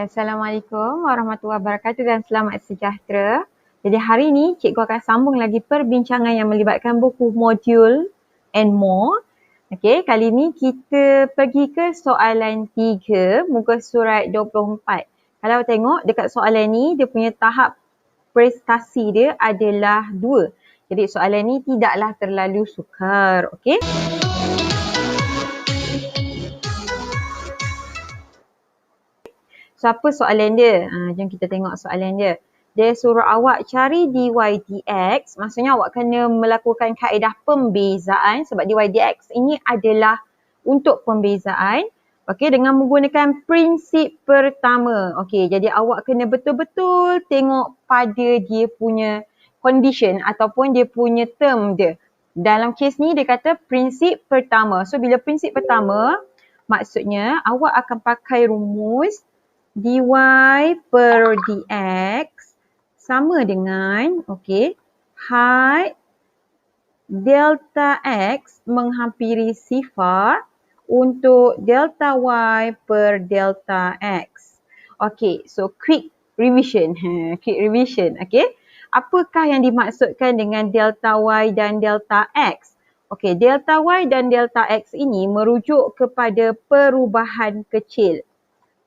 Assalamualaikum warahmatullahi wabarakatuh dan selamat sejahtera. Jadi hari ini cikgu akan sambung lagi perbincangan yang melibatkan buku modul and more. Okey, kali ini kita pergi ke soalan 3 muka surat 24. Kalau tengok dekat soalan ni dia punya tahap prestasi dia adalah 2. Jadi soalan ni tidaklah terlalu sukar, okey? So apa soalan dia? Jom kita tengok soalan dia. Dia suruh awak cari dy dx, maksudnya awak kena melakukan kaedah pembezaan sebab dy dx ini adalah untuk pembezaan. Okey, dengan menggunakan prinsip pertama. Okey, jadi awak kena betul-betul tengok pada dia punya condition ataupun dia punya term dia. Dalam kes ni dia kata prinsip pertama. So bila prinsip pertama, maksudnya awak akan pakai rumus dy per dx sama dengan had delta x menghampiri sifar untuk delta y per delta x. Okey, so quick revision. Okey. Apakah yang dimaksudkan dengan delta y dan delta x? Okey, delta y dan delta x ini merujuk kepada perubahan kecil.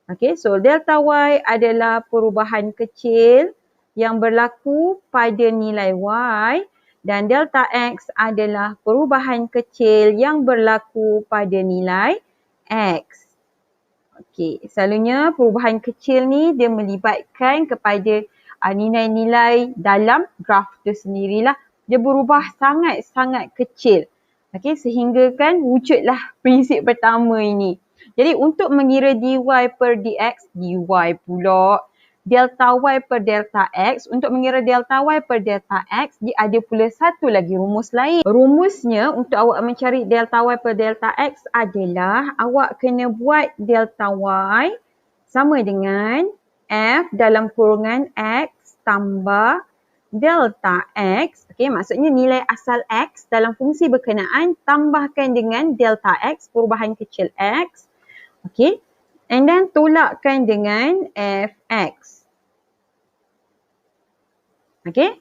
Okay, so delta y adalah perubahan kecil yang berlaku pada nilai y dan delta x adalah perubahan kecil yang berlaku pada nilai x. Okay, selalunya perubahan kecil ni dia melibatkan kepada nilai-nilai dalam graf tu sendirilah. Dia berubah sangat-sangat kecil. Okay, sehingga kan wujudlah prinsip pertama ini. Jadi untuk mengira dy per dx, dy pula delta y per delta x. Untuk mengira delta y per delta x, dia ada pula satu lagi rumus lain. Rumusnya untuk awak mencari delta y per delta x adalah awak kena buat delta y sama dengan f dalam kurungan x tambah delta x. Okey, maksudnya nilai asal x dalam fungsi berkenaan tambahkan dengan delta x, perubahan kecil x. Okey, and then tolakkan dengan fx. Okey,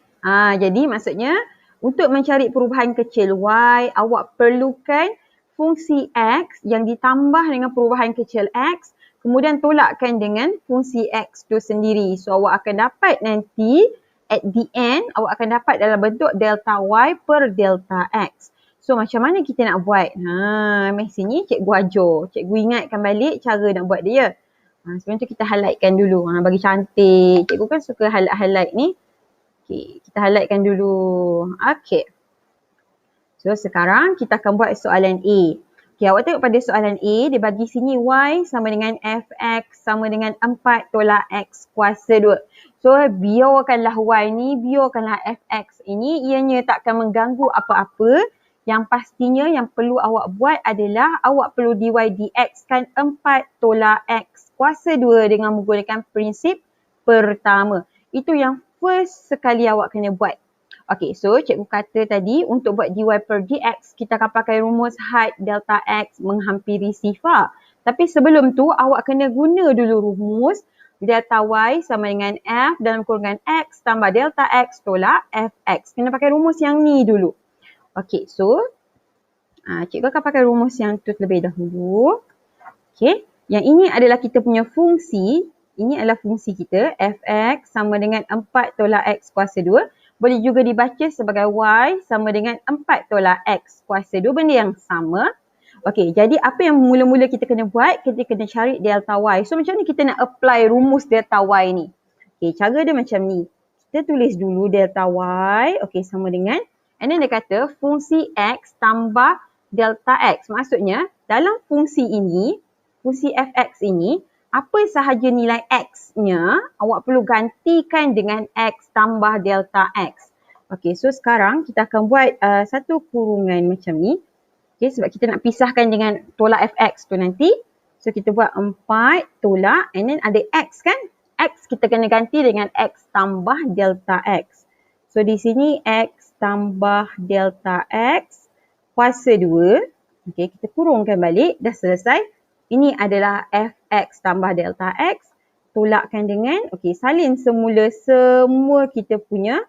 jadi maksudnya untuk mencari perubahan kecil y, awak perlukan fungsi x yang ditambah dengan perubahan kecil x, kemudian tolakkan dengan fungsi x tu sendiri. So awak akan dapat nanti at the end, awak akan dapat dalam bentuk delta y per delta x. So macam mana kita nak buat? Mari sini cikgu ajar. Cikgu ingatkan balik cara nak buat dia. Sebelum tu kita highlightkan dulu. Bagi cantik. Cikgu kan suka highlight ni. Okay, kita highlightkan dulu. Okay. So sekarang kita akan buat soalan A. Okay, awak tengok pada soalan A, dia bagi sini y sama dengan fx sama dengan 4 tolak x kuasa 2. So biarkanlah y ni, biarkanlah fx ini, ianya tak akan mengganggu apa-apa. Yang pastinya yang perlu awak buat adalah awak perlu dy dx kan 4 tolak x kuasa 2 dengan menggunakan prinsip pertama. Itu yang first sekali awak kena buat. Okay, so cikgu kata tadi untuk buat dy per dx kita akan pakai rumus had delta x menghampiri sifar. Tapi sebelum tu awak kena guna dulu rumus delta y sama dengan f dalam kurungan x tambah delta x tolak fx. Kena pakai rumus yang ni dulu. Okay, so cikgu akan pakai rumus yang tu terlebih dahulu. Okay, yang ini adalah kita punya fungsi. Ini adalah fungsi kita, fx sama dengan 4 tolak x kuasa 2. Boleh juga dibaca sebagai y sama dengan 4 tolak x kuasa 2. Benda yang sama. Okay, jadi apa yang mula-mula kita kena buat? Kita kena cari delta y. So macam ni kita nak apply rumus delta y ni? Okay, cara dia macam ni. Kita tulis dulu delta y. Okay, sama dengan and then dia kata fungsi x tambah delta x. Maksudnya dalam fungsi ini, fungsi fx ini, apa sahaja nilai x-nya, awak perlu gantikan dengan x tambah delta x. Okay, so sekarang kita akan buat satu kurungan macam ni. Okay, sebab kita nak pisahkan dengan tolak fx tu nanti. So kita buat 4 tolak and then ada x kan? X kita kena ganti dengan x tambah delta x. So di sini x tambah delta x kuasa 2. Okay, kita kurungkan balik. Dah selesai. Ini adalah fx tambah delta x. tolakkan dengan, salin semula semua kita punya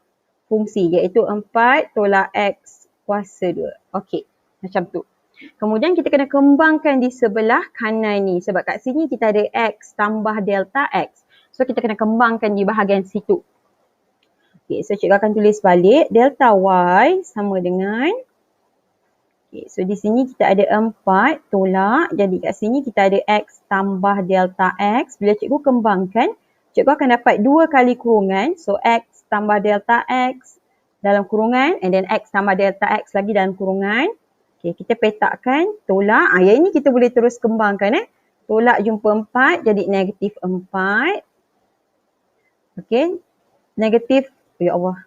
fungsi iaitu 4 tolak X kuasa 2. Macam tu. Kemudian kita kena kembangkan di sebelah kanan ni. Sebab kat sini kita ada X tambah delta X. So kita kena kembangkan di bahagian situ. So cikgu akan tulis balik. Delta Y sama dengan, so di sini kita ada 4 tolak. Jadi kat sini kita ada X tambah delta X. Bila cikgu kembangkan, cikgu akan dapat 2 kali kurungan. So X tambah delta X dalam kurungan. And then X tambah delta X lagi dalam kurungan. Kita petakkan tolak. Yang ini kita boleh terus kembangkan. Tolak jumpa 4 jadi negatif 4. Negatif. Ya Allah.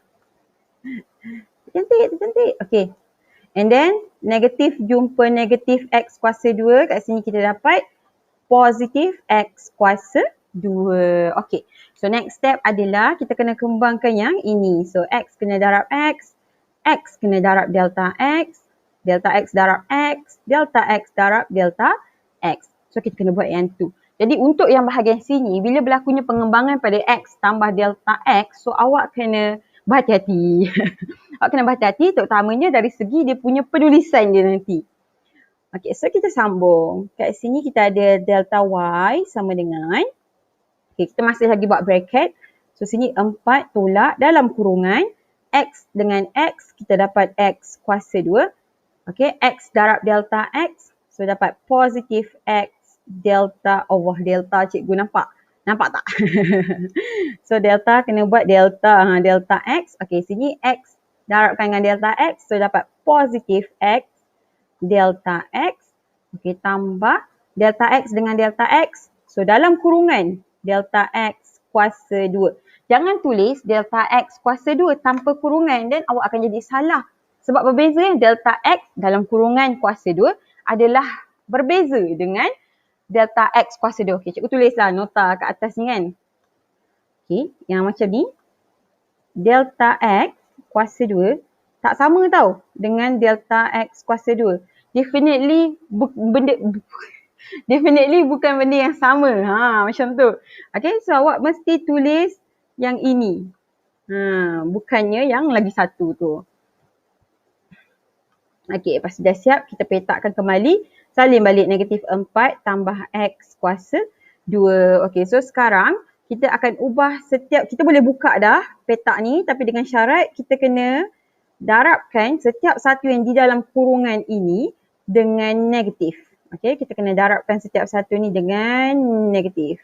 Cantik. And then negatif jumpa negatif X kuasa 2. Kat sini kita dapat positif X kuasa 2. So next step adalah kita kena kembangkan yang ini. So X kena darab X. X kena darab delta X. Delta X darab X. Delta X darab delta X. So kita kena buat yang tu. Jadi untuk yang bahagian sini, bila berlakunya pengembangan pada X tambah delta X, so awak kena berhati-hati. Awak kena berhati-hati terutamanya dari segi dia punya penulisan dia nanti. So kita sambung. Kat sini kita ada delta Y sama dengan, kita masih lagi buat bracket. So sini 4 tolak dalam kurungan. X dengan X, kita dapat X kuasa 2. X darab delta X. So dapat positif X delta. Delta cikgu nampak. Nampak tak? So delta kena buat delta. Delta X. Sini X darabkan dengan delta X. So dapat positif X delta X. Tambah delta X dengan delta X. So dalam kurungan delta X kuasa 2. Jangan tulis delta X kuasa 2 tanpa kurungan. Dan awak akan jadi salah. Sebab berbeza delta X dalam kurungan kuasa 2 adalah berbeza dengan delta X kuasa 2. Cikgu tulislah nota kat atas ni kan. Yang macam ni. Delta X kuasa 2 tak sama tau dengan delta X kuasa 2. Definitely bukan benda yang sama. Macam tu. So awak mesti tulis yang ini. Bukannya yang lagi satu tu. Lepas dah siap, kita petakkan kembali. Salin balik negatif 4 tambah X kuasa 2. So sekarang kita akan ubah setiap, kita boleh buka dah petak ni. Tapi dengan syarat kita kena darabkan setiap satu yang di dalam kurungan ini dengan negatif. Kita kena darabkan setiap satu ni dengan negatif.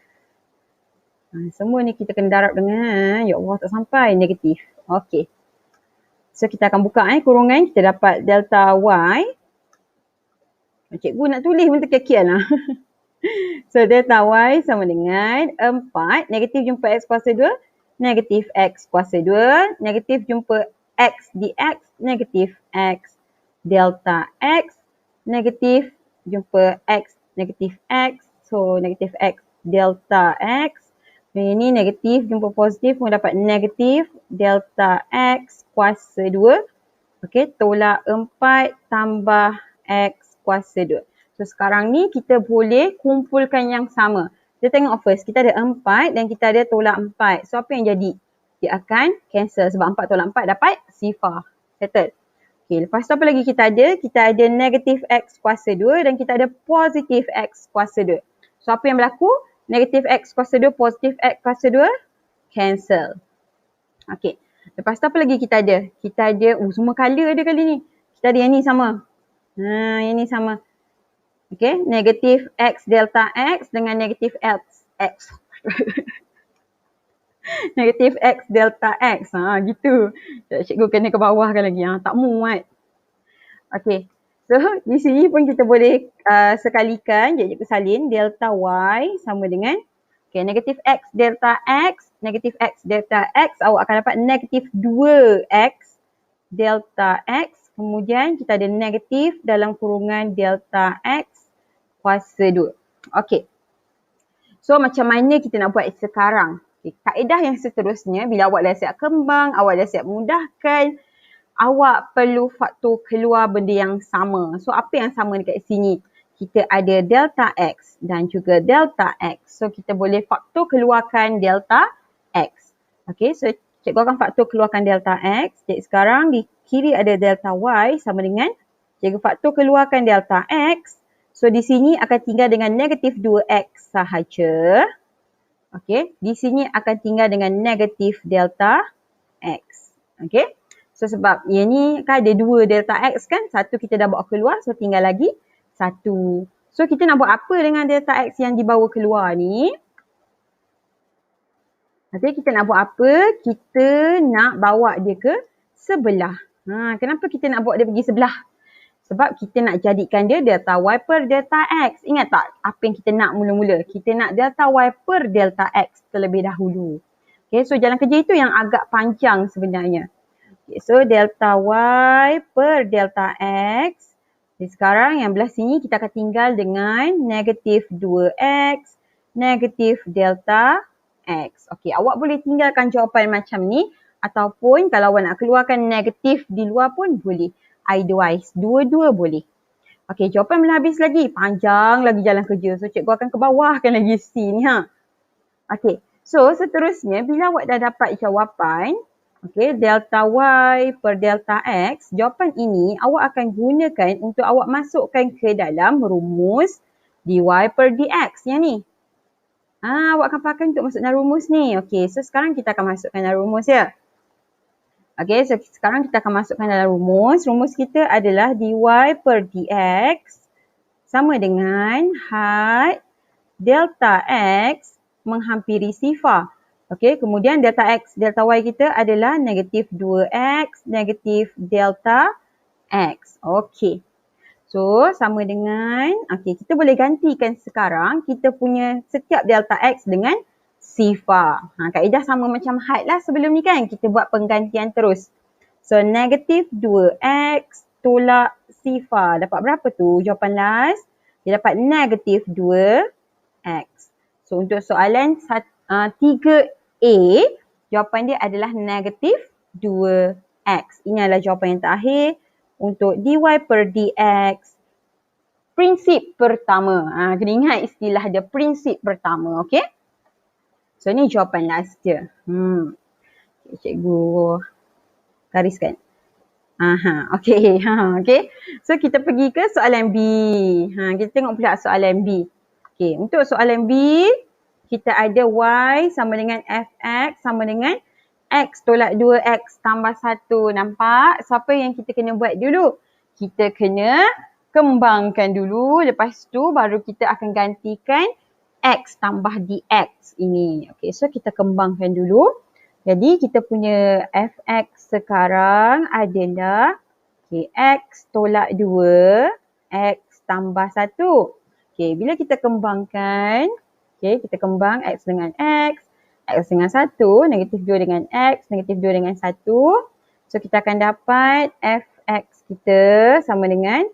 Semua ni kita kena darab dengan, ya Allah tak sampai, negatif. So kita akan buka kurungan, kita dapat delta Y. Cikgu nak tulis pun terkikian lah. So delta Y sama dengan 4, negatif jumpa X kuasa 2, negatif X kuasa 2, negatif jumpa X dx, negatif X delta X, negatif jumpa X, negatif X. So negatif X delta X. Ini negatif jumpa positif pun dapat negatif delta X kuasa 2. Tolak 4 tambah X kuasa 2. So sekarang ni kita boleh kumpulkan yang sama. Kita tengok first, kita ada 4 dan kita ada tolak 4. So apa yang jadi? Dia akan cancel sebab 4 tolak 4 dapat sifar. Settle. Lepas tu apa lagi kita ada? Kita ada negatif X kuasa 2 dan kita ada positif X kuasa 2. So apa yang berlaku? Negatif X kuasa 2, positif X kuasa 2, cancel. Lepas tu apa lagi kita ada? Kita ada, semua colour ada kali ni. Kita ada yang ni sama. Yang ni sama. Negatif X delta X dengan negatif X. Negatif X delta X. Gitu. Cikgu kena ke bawah kan lagi. Tak muat. So di sini pun kita boleh sekalikan. Jadi cikgu salin delta Y sama dengan negatif X delta X. Negatif X delta X. Awak akan dapat negatif 2X delta X. Kemudian kita ada negatif dalam kurungan delta X kuasa 2. So macam mana kita nak buat sekarang? Kaedah yang seterusnya, bila awak dah siap kembang, awak dah siap mudahkan, awak perlu faktor keluar benda yang sama. So apa yang sama dekat sini? kita ada delta X dan juga delta X. So, kita boleh faktor keluarkan delta X. Okay, so cikgu akan faktor keluarkan delta X. Jadi sekarang di kiri ada delta Y sama dengan cikgu faktor keluarkan delta X. So, di sini akan tinggal dengan negatif 2X sahaja. Okay, di sini akan tinggal dengan negatif delta X. Okay, so sebab yang ni kan ada 2 delta X kan. Satu kita dah bawa keluar, so tinggal lagi 1. So kita nak buat apa dengan delta X yang dibawa keluar ni? Okay, kita nak buat apa? Kita nak bawa dia ke sebelah. Kenapa kita nak bawa dia pergi sebelah? Sebab kita nak jadikan dia delta Y per delta X. Ingat tak apa yang kita nak mula-mula? Kita nak delta Y per delta X terlebih dahulu. Okay, so jalan kerja itu yang agak panjang sebenarnya. Okay, so delta Y per delta X. Jadi sekarang yang belah sini kita akan tinggal dengan negatif 2X, negatif delta X. Okey, awak boleh tinggalkan jawapan macam ni ataupun kalau awak nak keluarkan negatif di luar pun boleh. Eitherwise, dua-dua boleh. Okey, jawapan belum habis lagi. Panjang lagi jalan kerja. So, cikgu akan ke bawahkan lagi C ni. Okey, so seterusnya bila awak dah dapat jawapan, okey, delta Y per delta X, jawapan ini awak akan gunakan untuk awak masukkan ke dalam rumus dy per dx yang ni. Awak akan pakai untuk masuk dalam rumus ni. Okey, so sekarang kita akan masukkan dalam rumus ya. Okey, so sekarang kita akan masukkan dalam rumus. Rumus kita adalah dy per dx sama dengan had delta X menghampiri sifar. Okey, kemudian delta X, delta Y kita adalah negatif 2X, negatif delta X. Okey. So, sama dengan, okey, kita boleh gantikan sekarang kita punya setiap delta X dengan sifar. Kaedah sama macam had lah sebelum ni kan. Kita buat penggantian terus. So, negatif 2X tolak sifar. Dapat berapa tu? Jawapan last. Dia dapat negatif 2X. So, untuk soalan 3A, jawapan dia adalah negatif 2X. Ini adalah jawapan yang terakhir untuk dy per dx. Prinsip pertama. Kena ingat istilah dia, prinsip pertama. Okay? So, ni jawapan last dia. Cikgu gariskan. Okay. Okay. So, kita pergi ke soalan B. Kita tengok pula soalan B. Okay, untuk soalan B, kita ada Y sama dengan Fx sama dengan X tolak 2X tambah 1. Nampak? So, apa yang kita kena buat dulu? Kita kena kembangkan dulu. Lepas tu, baru kita akan gantikan X tambah dx ini. Okay, so kita kembangkan dulu. Jadi, kita punya Fx sekarang adalah X tolak 2, X tambah 1. Okay, bila kita kembangkan, okay, kita kembang X dengan X dengan 1, negatif 2 dengan X, negatif 2 dengan 1. So, kita akan dapat Fx kita sama dengan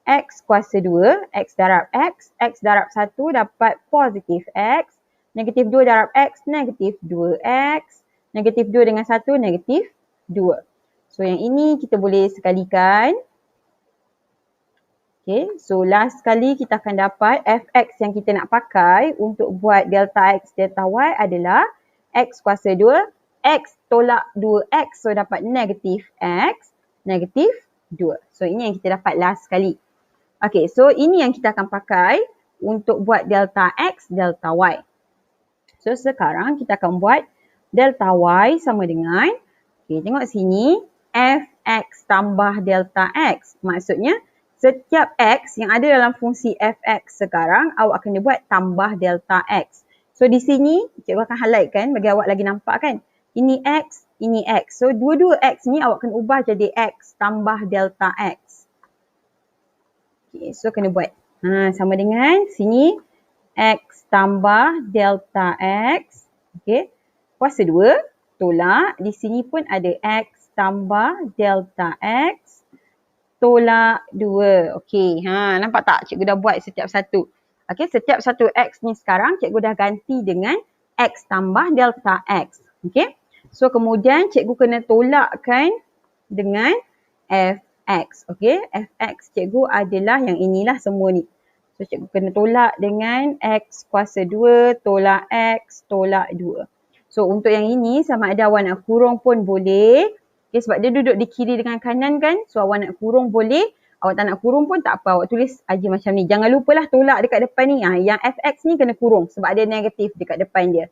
X kuasa 2, X darab X darab 1 dapat positif X, negatif 2 darab X, negatif 2X, negatif 2 dengan 1, negatif 2. So, yang ini kita boleh sekalikan. Okay, so last sekali kita akan dapat Fx yang kita nak pakai untuk buat delta X, delta Y adalah X kuasa 2, X tolak 2X, so dapat negatif X, negatif 2. So, ini yang kita dapat last sekali. Okay, so ini yang kita akan pakai untuk buat delta X, delta Y. So, sekarang kita akan buat delta Y sama dengan, okay, tengok sini, Fx tambah delta X. Maksudnya, setiap X yang ada dalam fungsi Fx sekarang, awak kena buat tambah delta X. So, di sini, cikgu akan highlightkan bagi awak lagi nampak kan. Ini X, ini X. So, dua-dua X ni awak kena ubah jadi X tambah delta X. Okay, so kena buat. Sama dengan sini X tambah delta X. Okay. Kuasa 2 tolak. Di sini pun ada X tambah delta X tolak 2. Okay. Nampak tak? Cikgu dah buat setiap satu. Okay. Setiap satu X ni sekarang cikgu dah ganti dengan X tambah delta X. Okay. So kemudian cikgu kena tolakkan dengan Fx. Okay, Fx cikgu adalah yang inilah semua ni. So cikgu kena tolak dengan X kuasa 2 tolak X tolak 2. So untuk yang ini sama ada awak nak kurung pun boleh. Okay, sebab dia duduk di kiri dengan kanan kan. So awak nak kurung boleh. Awak tak nak kurung pun tak apa. Awak tulis aja macam ni. Jangan lupalah tolak dekat depan ni. Yang Fx ni kena kurung sebab ada negatif dekat depan dia.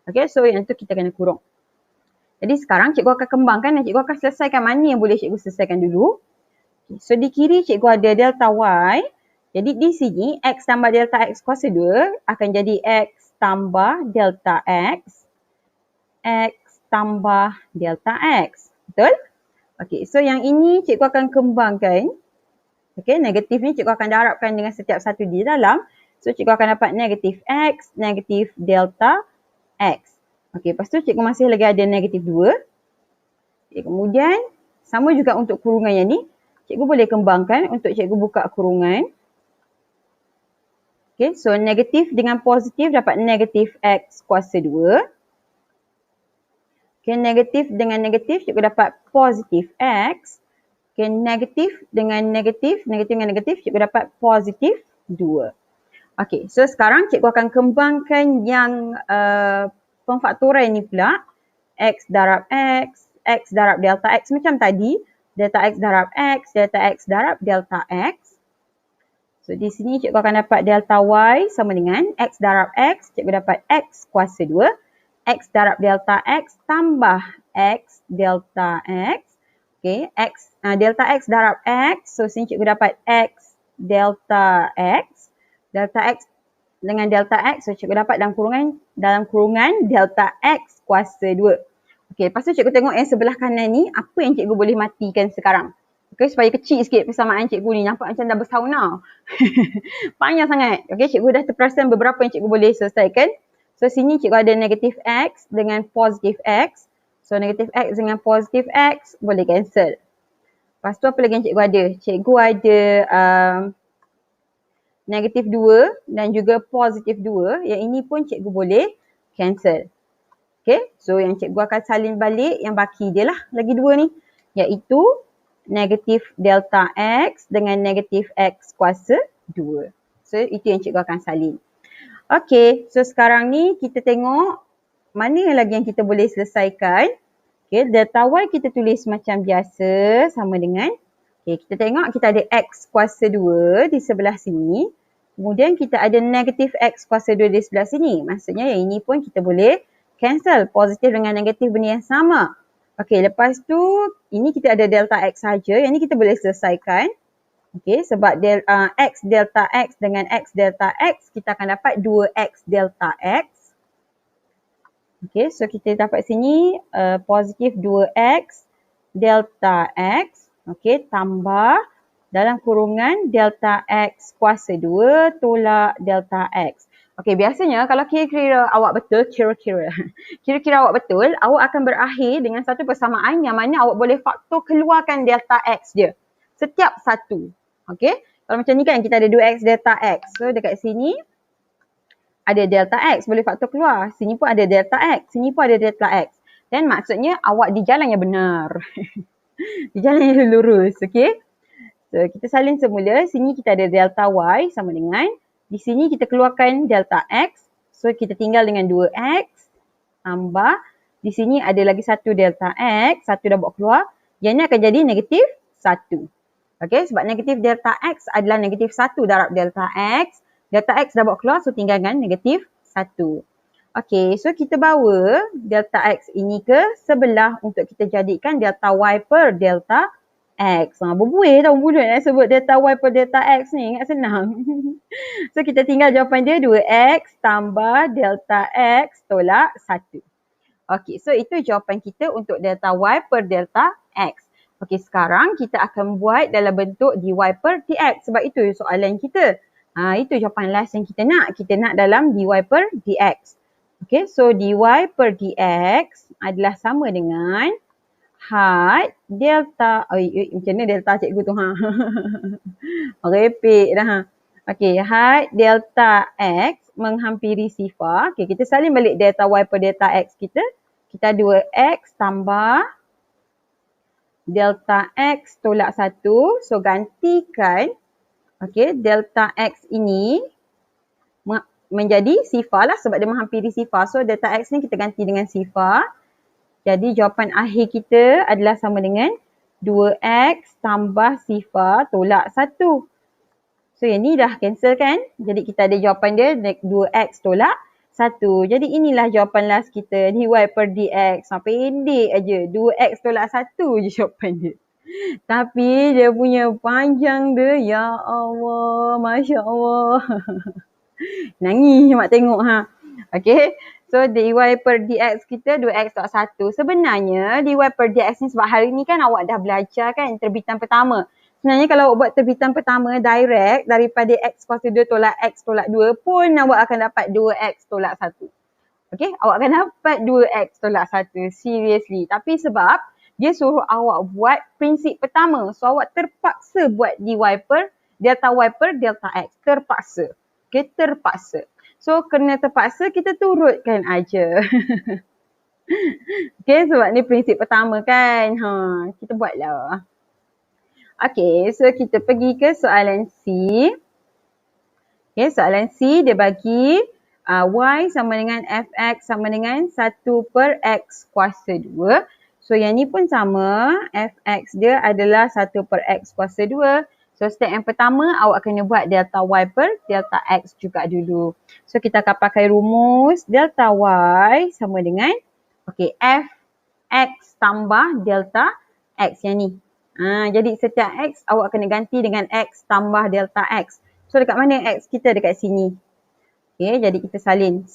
Okay, so yang tu kita kena kurung. Jadi sekarang cikgu akan kembangkan dan cikgu akan selesaikan mana yang boleh cikgu selesaikan dulu. Okay, so di kiri cikgu ada delta Y. Jadi di sini X tambah delta X kuasa 2 akan jadi X tambah delta X. X tambah delta X. Betul? Okay, so yang ini cikgu akan kembangkan. Okay, negatif ni cikgu akan darabkan dengan setiap satu di dalam. So cikgu akan dapat negatif X, negatif delta X. Okay, lepas tu cikgu masih lagi ada negatif 2. Okay, kemudian sama juga untuk kurungan yang ni. Cikgu boleh kembangkan untuk cikgu buka kurungan. Okay, so negatif dengan positif dapat negatif X kuasa 2. Okay, negatif dengan negatif cikgu dapat positif X. Okay, negatif dengan negatif dengan negatif cikgu dapat positif 2. Okay, so sekarang cikgu akan kembangkan yang pemfaktoran ni pula. X darab X, X darab delta X macam tadi. Delta X darab X, delta X darab delta X. So di sini cikgu akan dapat delta Y sama dengan X darab X, cikgu dapat X kuasa 2. X darab delta X tambah X delta X. Okay, X, delta X darab X, so sini cikgu dapat X delta X. Delta X dengan delta X, so cikgu dapat dalam kurungan delta X kuasa 2. Okey, lepas tu cikgu tengok yang sebelah kanan ni, apa yang cikgu boleh matikan sekarang. Okey, supaya kecil sikit persamaan cikgu ni, nampak macam dah bersauna. Panjang sangat. Okey, cikgu dah terperasan beberapa yang cikgu boleh selesaikan. So sini cikgu ada negatif X dengan positif X. So negatif X dengan positif X boleh cancel. Lepas tu apa lagi yang cikgu ada? Cikgu ada negatif 2 dan juga positif 2. Yang ini pun cikgu boleh cancel. Okay, so yang cikgu akan salin balik yang baki dia lah lagi 2 ni. Iaitu negatif delta X dengan negatif X kuasa 2. So itu yang cikgu akan salin. Okay, so sekarang ni kita tengok mana lagi yang kita boleh selesaikan. Okay, delta Y kita tulis macam biasa sama dengan. Okay, kita tengok kita ada X kuasa 2 di sebelah sini. Kemudian kita ada negatif X kuasa 2 di sebelah sini. Maksudnya yang ini pun kita boleh cancel. Positif dengan negatif benda yang sama. Okay, lepas tu ini kita ada delta X saja. Yang ni kita boleh selesaikan. Okay, sebab X delta X dengan X delta X, kita akan dapat 2X delta X. Okay, so kita dapat sini positif 2X delta X. Okay, tambah dalam kurungan delta X kuasa 2 tolak delta X. Okay, biasanya kalau kira-kira awak betul, kira-kira awak betul, awak akan berakhir dengan satu persamaan yang mana awak boleh faktor keluarkan delta X dia. Setiap satu. Okay, kalau macam ni kan kita ada 2X delta X. So dekat sini ada delta X, boleh faktor keluar. Sini pun ada delta X, sini pun ada delta X. Dan maksudnya awak di jalan yang benar. Di jalan yang lurus, okay. So kita salin semula, sini kita ada delta Y sama dengan. Di sini kita keluarkan delta X. So kita tinggal dengan 2X tambah. Di sini ada lagi satu delta X, satu dah bawa keluar. Yang ni akan jadi negatif 1. Okay, sebab negatif delta X adalah negatif 1 darab delta X. Delta X dah bawa keluar, so tinggalkan negatif 1. Okay, so kita bawa delta X ini ke sebelah untuk kita jadikan delta Y per delta X. Berbuih tau mulut nak sebut delta Y per delta X ni, ingat senang. So kita tinggal jawapan dia 2X tambah delta X tolak 1. Okay, so itu jawapan kita untuk delta Y per delta X. Okey, sekarang kita akan buat dalam bentuk dy per dx sebab itu soalan kita. Itu jawapan last yang kita nak. Kita nak dalam dy per dx. Okey, so dy per dx adalah sama dengan had delta. Macam mana delta cikgu tu? Repek dah. Okey, had delta x menghampiri sifar. Okey, kita salin balik delta y per delta x kita. Kita 2x tambah delta X tolak 1. So gantikan Okey, delta X ini menjadi sifar lah sebab dia menghampiri sifar. So delta X ni kita ganti dengan sifar. Jadi jawapan akhir kita adalah sama dengan 2X tambah sifar tolak 1. So yang ni dah cancel kan? Jadi kita ada jawapan dia 2X tolak 1. Jadi inilah jawapan last kita, dy per dx. Pendek aja, 2X tolak 1 je jawapan dia. Tapi dia punya panjang dia, ya Allah, Masya Allah. Nangis mak tengok ha. Okay. So dy per dx kita 2x tolak 1. Sebenarnya dy per dx ni sebab hari ni kan awak dah belajar kan terbitan pertama. Sebenarnya kalau awak buat terbitan pertama direct daripada x kuasa 2 tolak x tolak 2 pun awak akan dapat 2x tolak 1. Okay, awak akan dapat 2x tolak 1. Seriously. Tapi sebab dia suruh awak buat prinsip pertama. So awak terpaksa buat dy per delta y per delta x. Terpaksa. Okay, terpaksa. So kerana terpaksa kita turutkan aja. Okay, sebab ni prinsip pertama kan. Kita buatlah. Okay, so kita pergi ke soalan C. Okay, soalan C dia bagi y sama dengan fx sama dengan 1 per x kuasa 2. So yang ni pun sama, fx dia adalah 1 per x kuasa 2. So step yang pertama awak kena buat delta y per delta x juga dulu. So kita akan pakai rumus delta y sama dengan fx tambah delta x yang ni. Jadi setiap x awak kena ganti dengan x tambah delta x. So dekat mana x kita? Dekat sini. Okay, jadi kita salin 1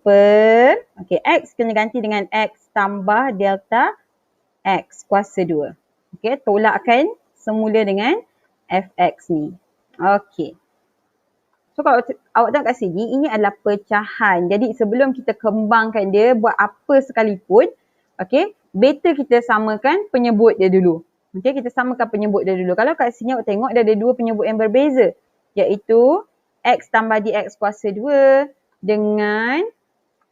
per, x kena ganti dengan x tambah delta x kuasa 2. Okay, tolakkan semula dengan fx ni. Okay. So kalau awak tengok kat sini, ini adalah pecahan. Jadi sebelum kita kembangkan dia, buat apa sekalipun, better kita samakan penyebut dia dulu. Okay, kita samakan penyebut dia dulu. Kalau kat sini awak tengok, dia ada dua penyebut yang berbeza. Iaitu x tambah dx kuasa 2 dengan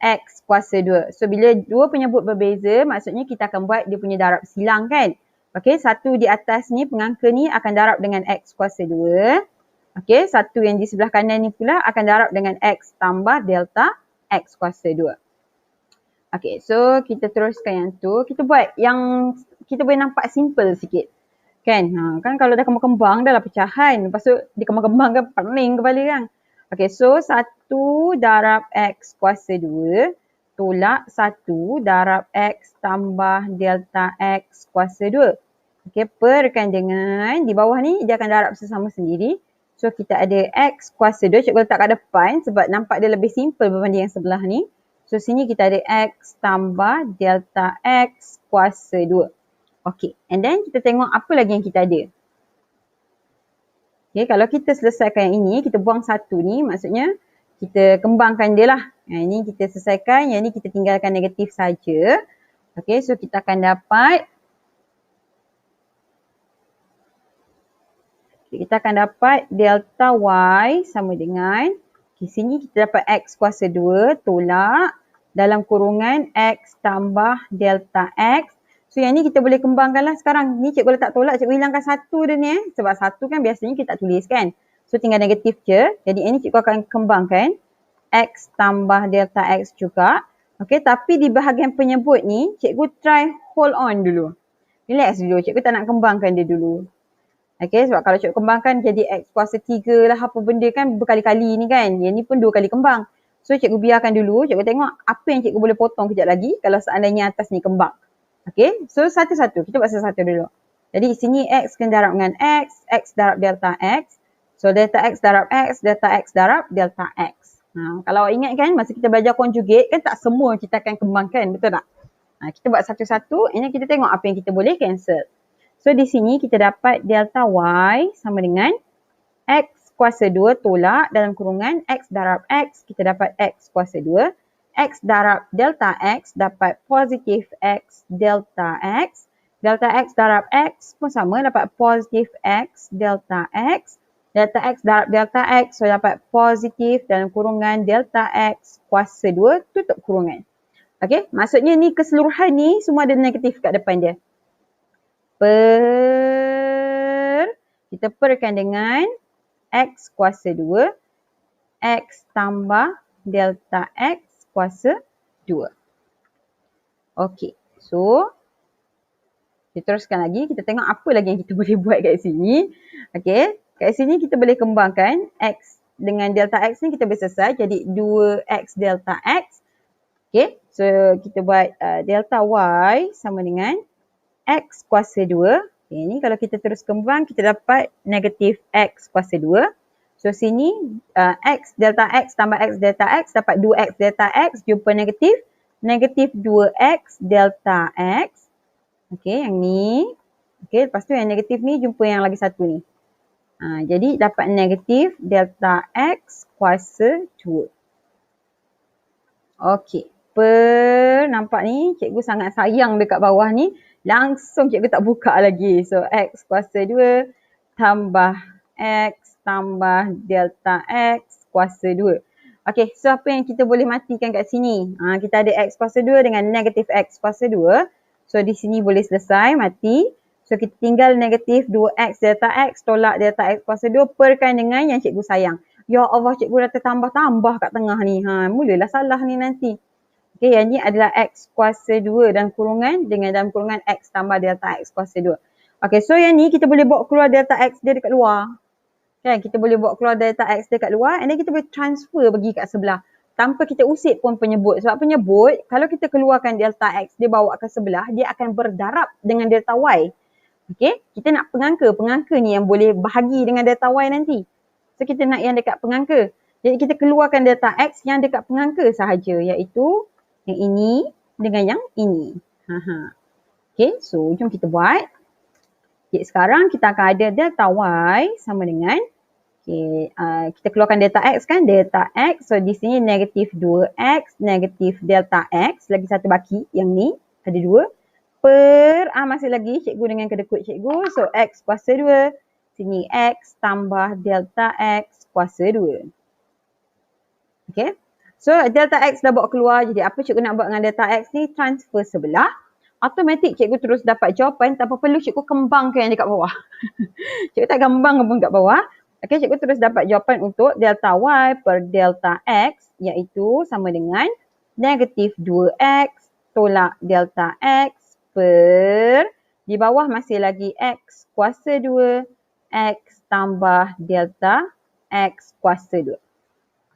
x kuasa 2. So bila dua penyebut berbeza, maksudnya kita akan buat dia punya darab silang kan. Okay, satu di atas ni, pengangka ni akan darab dengan x kuasa 2. Okay, satu yang di sebelah kanan ni pula akan darab dengan x tambah delta x kuasa 2. Okay, so kita teruskan yang tu. Kita buat yang kita boleh nampak simple sikit. Kan? Kan kalau dah kembang-kembang dah lah pecahan. Lepas tu dikembang-kembang kan pening kepala kan. Okay, so 1 darab x kuasa 2 tolak 1 darab x tambah delta x kuasa 2. Okay, perkan dengan di bawah ni dia akan darab sesama sendiri. So kita ada x kuasa 2. Cikgu letak kat depan sebab nampak dia lebih simple berbanding yang sebelah ni. So sini kita ada x tambah delta x kuasa 2. Okay, and then kita tengok apa lagi yang kita ada. Okay, kalau kita selesaikan yang ini, kita buang satu ni, maksudnya kita kembangkan dia lah. Ini kita selesaikan, yang ni kita tinggalkan negatif saja. Okay, so kita akan dapat, delta y sama dengan, sini kita dapat x kuasa 2 tolak dalam kurungan x tambah delta x. So yang ni kita boleh kembangkan lah sekarang. Ni cikgu letak tolak, cikgu hilangkan satu dia ni. Sebab satu kan biasanya kita tak tulis kan. So tinggal negatif je. Jadi ini cikgu akan kembangkan x tambah delta x juga. Okay, tapi di bahagian penyebut ni, cikgu try hold on dulu. Relax dulu, cikgu tak nak kembangkan dia dulu. Okay, sebab kalau cikgu kembangkan jadi x kuasa 3 lah apa benda kan berkali-kali ni kan. Yang ni pun 2 kali kembang. So cikgu biarkan dulu, cikgu tengok apa yang cikgu boleh potong kejap lagi kalau seandainya atas ni kembang. Okay, so satu-satu. Kita buat satu-satu dulu. Jadi sini x kena darab dengan x darab delta x. So delta x darab x, delta x darab delta x. Kalau ingat kan masa kita belajar conjugate kan tak semua kita akan kembangkan, betul tak? Kita buat satu-satu, ini kita tengok apa yang kita boleh cancel. So di sini kita dapat delta y sama dengan x kuasa 2 tolak dalam kurungan x darab x, kita dapat x kuasa 2. X darab delta x dapat positif x delta x. Delta x darab x pun sama, dapat positif x delta x. Delta x darab delta x, so dapat positif dalam kurungan delta x kuasa 2 tutup kurungan. Okay, maksudnya ni keseluruhan ni semua ada negatif kat depan dia. Per Kita perkan dengan X kuasa 2. X tambah delta X kuasa 2. Okey. So, kita teruskan lagi. Kita tengok apa lagi yang kita boleh buat kat sini. Okey. Kat sini kita boleh kembangkan X dengan delta X ni kita boleh selesai. Jadi 2X delta X. Okey. So, kita buat delta Y sama dengan X kuasa 2. Okay, ni kalau kita terus kembang, kita dapat negatif X kuasa 2. So, sini X delta X tambah X delta X dapat 2X delta X jumpa negatif. Negatif 2X delta X. Okey, yang ni. Okey, lepas tu yang negatif ni jumpa yang lagi satu ni. Jadi dapat negatif delta X kuasa 2. Okey, nampak ni cikgu sangat sayang dekat bawah ni. Langsung cikgu tak buka lagi. So X kuasa 2 tambah X tambah delta X kuasa 2. Okey, so apa yang kita boleh matikan kat sini? Kita ada X kuasa 2 dengan negatif X kuasa 2. So di sini boleh selesai, mati. So kita tinggal negatif 2X delta X tolak delta X kuasa 2 perkan dengan yang cikgu sayang. Ya Allah, cikgu dah tertambah-tambah kat tengah ni. Mulalah salah ni nanti. Okey, yang ni adalah X kuasa 2 dan kurungan dengan dalam kurungan X tambah delta X kuasa 2. Okey, so yang ni kita boleh bawa keluar delta X dia dekat luar. Kan, kita boleh bawa keluar delta X dekat luar and then kita boleh transfer pergi kat sebelah. Tanpa kita usik pun penyebut. Sebab penyebut, kalau kita keluarkan delta X, dia bawa ke sebelah, dia akan berdarab dengan delta Y. Okey, kita nak pengangka. Pengangka ni yang boleh bahagi dengan delta Y nanti. So, kita nak yang dekat pengangka. Jadi, kita keluarkan delta X yang dekat pengangka sahaja. Iaitu yang ini dengan yang ini. Okey, so jom kita buat. Okay, sekarang kita akan ada delta Y sama dengan kita keluarkan delta X kan, delta X. So di sini negatif 2X, negatif delta X. Lagi satu baki, yang ni ada 2. Per, masih lagi cikgu dengan kedekut cikgu. So X kuasa 2. Sini X tambah delta X kuasa 2. Okay. So delta X dah bawa keluar. Jadi apa cikgu nak buat dengan delta X ni? Transfer sebelah. Automatik cikgu terus dapat jawapan tanpa perlu cikgu kembangkan yang dekat bawah. Cikgu tak kembang pun kat bawah. Okay, cikgu terus dapat jawapan untuk delta Y per delta X iaitu sama dengan negatif 2X tolak delta X per di bawah masih lagi X kuasa 2 X tambah delta X kuasa 2.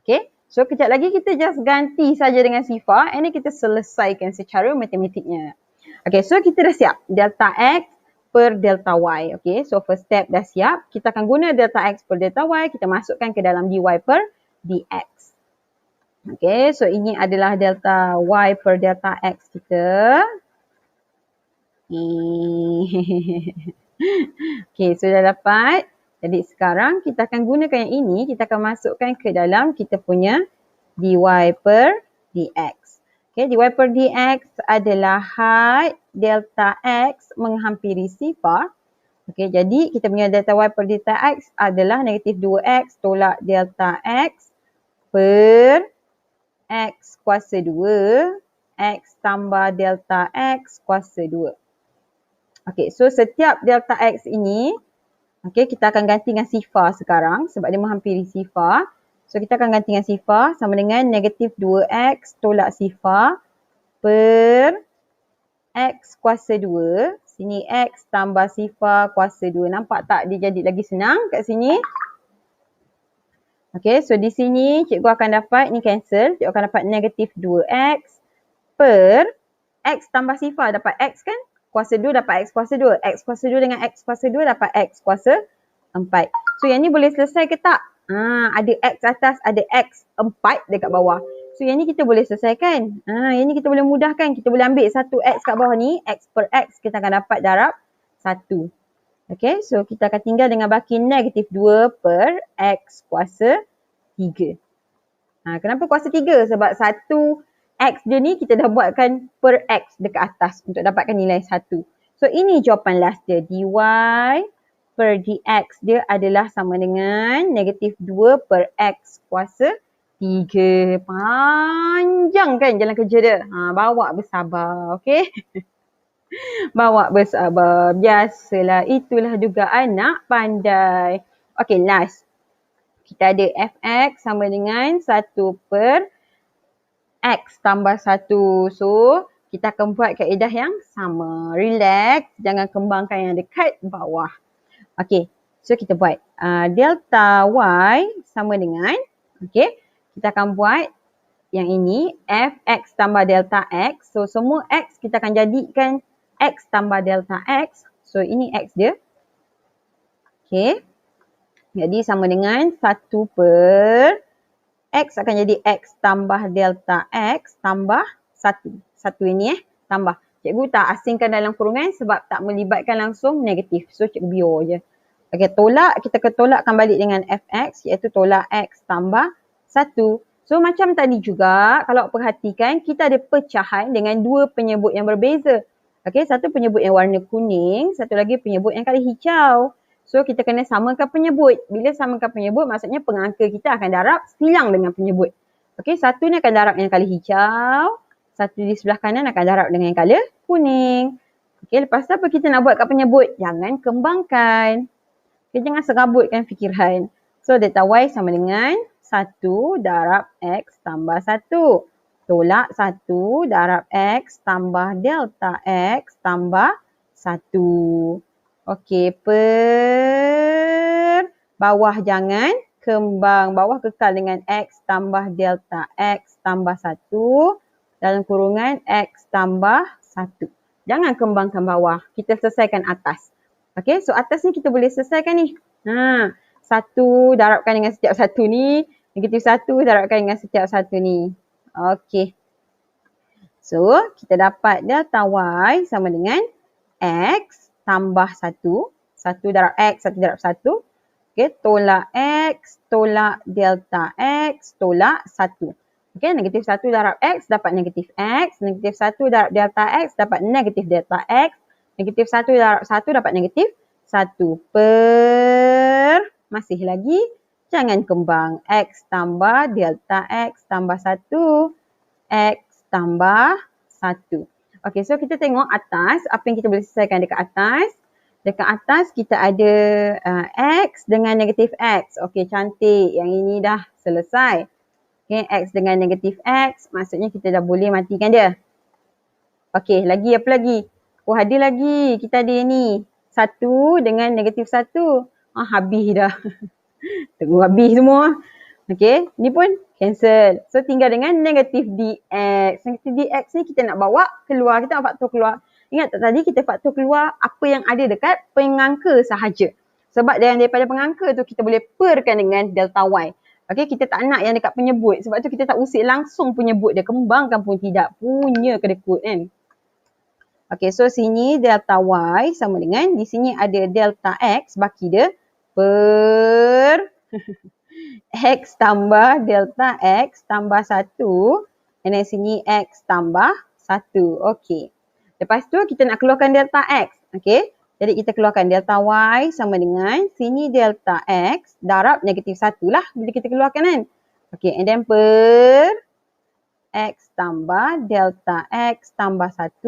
Okay, so kejap lagi kita just ganti saja dengan sifar. Ini kita selesaikan secara matematiknya. Okay, so kita dah siap delta X per delta Y. Okay, so first step dah siap. Kita akan guna delta X per delta Y. Kita masukkan ke dalam dy per dx. Okay, so ini adalah delta Y per delta X kita. Okay, so dah dapat. Jadi sekarang kita akan gunakan yang ini. Kita akan masukkan ke dalam kita punya dy per dx. Okay, dy per dx adalah had delta X menghampiri sifar. Okay, jadi kita punya delta Y per delta X adalah negatif 2X tolak delta X per X kuasa 2. X tambah delta X kuasa 2. Okay, so setiap delta X ini, okay, kita akan ganti dengan sifar sekarang sebab dia menghampiri sifar. So, kita akan ganti dengan sifar sama dengan negatif 2X tolak sifar per X kuasa 2. Sini X tambah sifar kuasa 2. Nampak tak dia jadi lagi senang kat sini? Okay, so di sini cikgu akan dapat, ni cancel. Cikgu akan dapat negatif 2X per X tambah sifar. Dapat X kan? Kuasa 2 dapat X kuasa 2. X kuasa 2 dengan X kuasa 2 dapat X kuasa 4. So yang ni boleh selesai ke tak? Ada X atas, ada X 4 dekat bawah. So yang ni kita boleh selesaikan. Yang ni kita boleh mudahkan. Kita boleh ambil satu X kat bawah ni. X per X kita akan dapat darab 1. Okay, so kita akan tinggal dengan baki negatif 2 per X kuasa 3. Kenapa kuasa 3? Sebab 1 X dia ni kita dah buatkan per X dekat atas untuk dapatkan nilai 1. So ini jawapan last dia. dy per dx dia adalah sama dengan negatif 2 per X kuasa 3. Panjang kan jalan kerja dia. Bawa bersabar. Okay. Bawa bersabar. Biasalah, itulah juga anak pandai. Okay, last. Kita ada fx sama dengan 1 per x tambah 1. So, kita akan buat kaedah yang sama. Relax, jangan kembangkan yang dekat bawah. Okay, so kita buat delta y sama dengan, okay, kita akan buat yang ini fx tambah delta x. So, semua x kita akan jadikan x tambah delta x. So, ini x dia. Okay, jadi sama dengan 1 per x akan jadi x tambah delta x tambah 1. 1 ini tambah. Cikgu tak asingkan dalam kurungan sebab tak melibatkan langsung negatif. So, cikgu biar je. Okay, tolak, kita ketolakkan balik dengan fx iaitu tolak x tambah 1. So, macam tadi juga kalau perhatikan kita ada pecahan dengan dua penyebut yang berbeza. Okay, satu penyebut yang warna kuning, satu lagi penyebut yang kali hijau. So, kita kena samakan penyebut. Bila samakan penyebut, maksudnya pengangka kita akan darab silang dengan penyebut. Okey, satu ni akan darab dengan kala hijau. Satu di sebelah kanan akan darab dengan kala kuning. Okey, lepas tu apa kita nak buat kat penyebut? Jangan kembangkan. Okay, jangan serabutkan fikiran. So, delta y sama dengan 1 darab x tambah 1. Tolak 1 darab x tambah delta x tambah 1. Okey, per bawah jangan kembang. Bawah kekal dengan x tambah delta x tambah 1 dalam kurungan x tambah 1. Jangan kembangkan bawah. Kita selesaikan atas. Okey, so atas ni kita boleh selesaikan ni. 1 darabkan dengan setiap 1 ni. Negatif 1 darabkan dengan setiap 1 ni. Okey. So, kita dapat delta y sama dengan x tambah 1. 1 darab x, 1 darab 1. Okay, tolak x, tolak delta x, tolak 1. Okay, negatif 1 darab x dapat negatif x. Negatif 1 darab delta x dapat negatif delta x. Negatif 1 darab 1 dapat negatif 1 per, masih lagi, jangan kembang. X tambah delta x tambah 1. X tambah 1. Okay, so kita tengok atas, apa yang kita boleh selesaikan dekat atas. Dekat atas kita ada x dengan negatif x. Okay, cantik. Yang ini dah selesai. Okay, x dengan negatif x, maksudnya kita dah boleh matikan dia. Okay, lagi apa lagi? Oh, ada lagi. Kita ada ni. 1 dengan negatif 1. Habis dah. Tengok habis semua. Okay, ni pun cancel. So, tinggal dengan negatif dx. Negatif dx ni kita nak bawa keluar. Kita nak faktor keluar. Ingat tak tadi kita faktor keluar apa yang ada dekat pengangka sahaja. Sebab daripada pengangka tu kita boleh perkan dengan delta y. Okay, kita tak nak yang dekat penyebut. Sebab tu kita tak usik langsung penyebut dia. Kembangkan pun tidak. Punya kedekut kan. Okay, so sini delta y sama dengan, di sini ada delta x, baki dia per x tambah delta x tambah 1. Dan di sini x tambah 1. Okay. Lepas tu kita nak keluarkan delta x. Okay. Jadi kita keluarkan delta y sama dengan sini delta x darab negatif 1 lah bila kita keluarkan kan. Okay. And then per x tambah delta x tambah 1.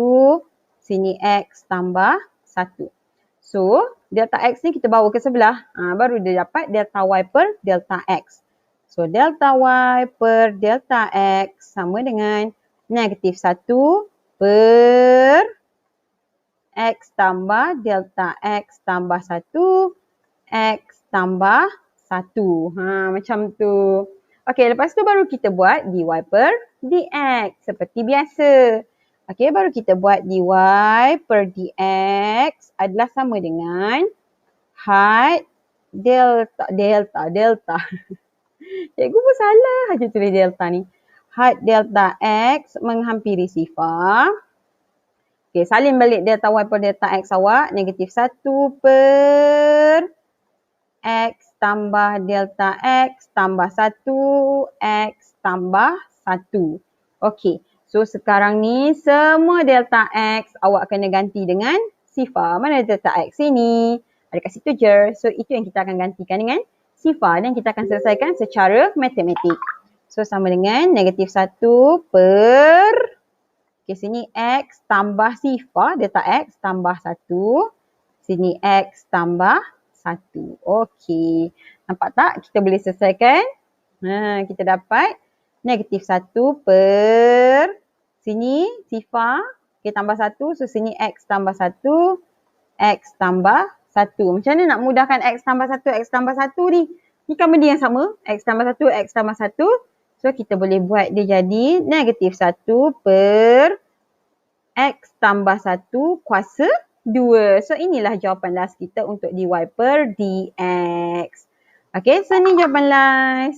Sini x tambah 1. So, delta x ni kita bawa ke sebelah. Baru dia dapat delta y per delta x. So, delta y per delta x sama dengan negatif 1 per x tambah delta x tambah 1. X tambah 1. Macam tu. Okey, lepas tu baru kita buat dy per dx. Seperti biasa. Okey, baru kita buat dy per dx adalah sama dengan had delta. Cikgu pun salah aja tulis delta ni. Had delta x menghampiri sifar. Okey, salin balik delta y per delta x awak. Negatif 1 per x tambah delta x tambah 1. X tambah 1. Okey. So, sekarang ni semua delta x awak kena ganti dengan sifar. Mana delta x ini? Ada kat situ je. So, itu yang kita akan gantikan dengan sifar dan kita akan selesaikan secara matematik. So, sama dengan negatif 1 per Okey, sini X tambah sifar. Dia tak X tambah 1. Sini X tambah 1. Okey. Nampak tak? Kita boleh selesaikan. Kita dapat negatif 1 per sini sifar. Okey, tambah 1. So, sini X tambah 1. X tambah 1. Macam mana nak mudahkan X tambah 1, X tambah 1 ni? Ni kan benda yang sama. X tambah 1, X tambah 1. So, kita boleh buat dia jadi negatif 1 per X tambah 1 kuasa 2. So, inilah jawapan last kita untuk dy per dx. Okay, so ni jawapan last.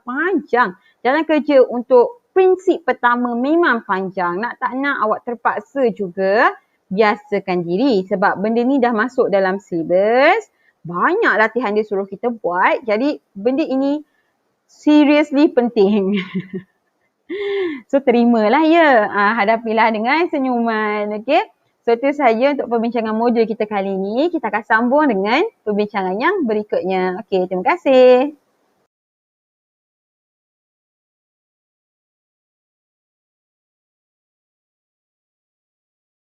Panjang. Jalan kerja untuk prinsip pertama memang panjang. Nak tak nak awak terpaksa juga biasakan diri. Sebab benda ni dah masuk dalam silibus. Banyak latihan dia suruh kita buat. Jadi, benda ini seriously penting. So, terimalah ya. Hadapilah dengan senyuman. Okay. So, itu sahaja untuk perbincangan modul kita kali ini. Kita akan sambung dengan perbincangan yang berikutnya. Okay, terima kasih.